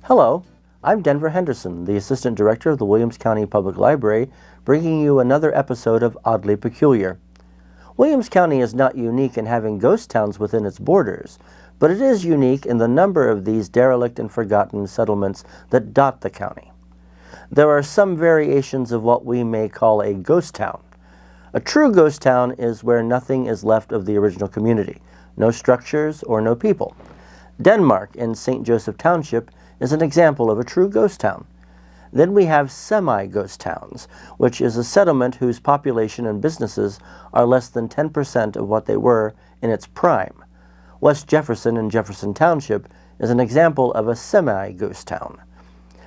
Hello, I'm Denver Henderson, the Assistant Director of the Williams County Public Library, bringing you another episode of Oddly Peculiar. Williams County is not unique in having ghost towns within its borders, but it is unique in the number of these derelict and forgotten settlements that dot the county. There are some variations of what we may call a ghost town. A true ghost town is where nothing is left of the original community, no structures or no people. Denmark in St. Joseph Township is an example of a true ghost town. Then we have semi-ghost towns, which is a settlement whose population and businesses are less than 10% of what they were in its prime. West Jefferson in Jefferson Township is an example of a semi-ghost town.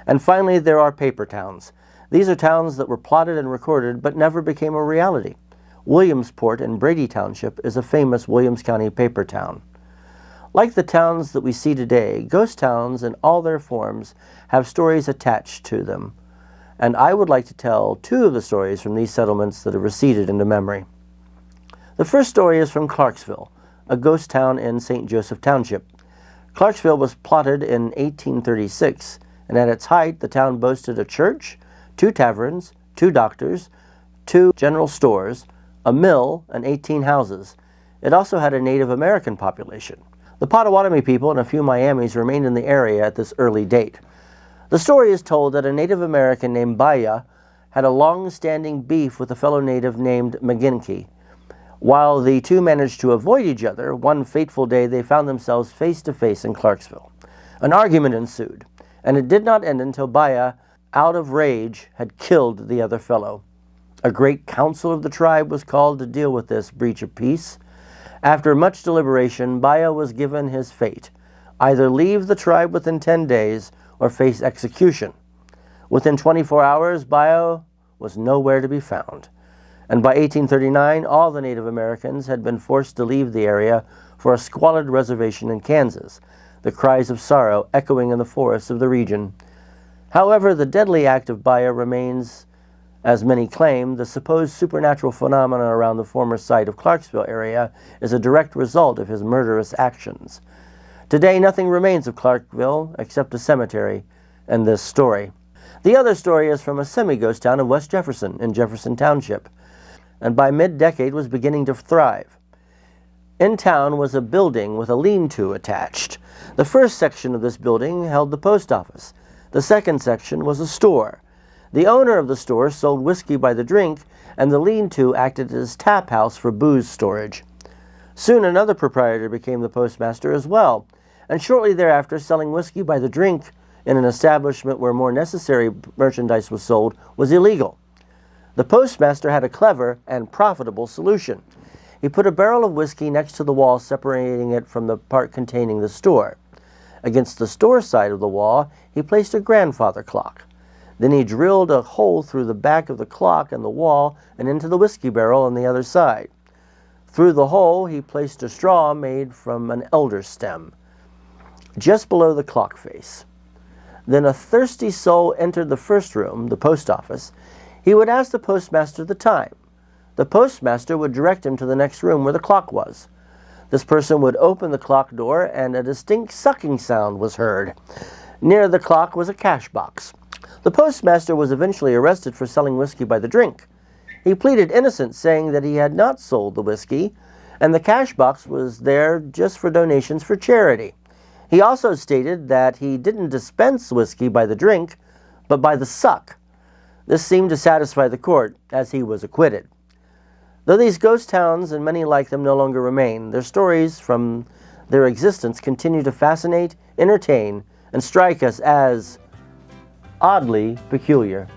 And finally, there are paper towns. These are towns that were plotted and recorded but never became a reality. Williamsport in Brady Township is a famous Williams County paper town. Like the towns that we see today, ghost towns in all their forms have stories attached to them, and I would like to tell two of the stories from these settlements that have receded into memory. The first story is from Clarksville, a ghost town in St. Joseph Township. Clarksville was plotted in 1836, and at its height the town boasted a church, 2 taverns, 2 doctors, 2 general stores, a mill, and 18 houses. It also had a Native American population. The Potawatomi people and a few Miamis remained in the area at this early date. The story is told that a Native American named Baya had a long-standing beef with a fellow native named McGinkey. While the two managed to avoid each other, one fateful day they found themselves face to face in Clarksville. An argument ensued, and it did not end until Baya, out of rage, had killed the other fellow. A great council of the tribe was called to deal with this breach of peace. After much deliberation, Baya was given his fate: either leave the tribe within 10 days or face execution. Within 24 hours, Baya was nowhere to be found. And by 1839, all the Native Americans had been forced to leave the area for a squalid reservation in Kansas, the cries of sorrow echoing in the forests of the region. However, the deadly act of Baya remains, as many claim. The supposed supernatural phenomena around the former site of Clarksville area is a direct result of his murderous actions. Today, nothing remains of Clarksville except a cemetery and this story. The other story is from a semi-ghost town of West Jefferson in Jefferson Township, and by mid-decade was beginning to thrive. In town was a building with a lean-to attached. The first section of this building held the post office. The second section was a store. The owner of the store sold whiskey by the drink, and the lean-to acted as tap house for booze storage. Soon another proprietor became the postmaster as well, and shortly thereafter selling whiskey by the drink in an establishment where more necessary merchandise was sold was illegal. The postmaster had a clever and profitable solution. He put a barrel of whiskey next to the wall separating it from the part containing the store. Against the store side of the wall, he placed a grandfather clock. Then he drilled a hole through the back of the clock and the wall and into the whiskey barrel on the other side. Through the hole, he placed a straw made from an elder stem, just below the clock face. Then a thirsty soul entered the first room, the post office. He would ask the postmaster the time. The postmaster would direct him to the next room where the clock was. This person would open the clock door, and a distinct sucking sound was heard. Near the clock was a cash box. The postmaster was eventually arrested for selling whiskey by the drink. He pleaded innocent, saying that he had not sold the whiskey, and the cash box was there just for donations for charity. He also stated that he didn't dispense whiskey by the drink, but by the suck. This seemed to satisfy the court, as he was acquitted. Though these ghost towns and many like them no longer remain, their stories from their existence continue to fascinate, entertain, and strike us as oddly peculiar.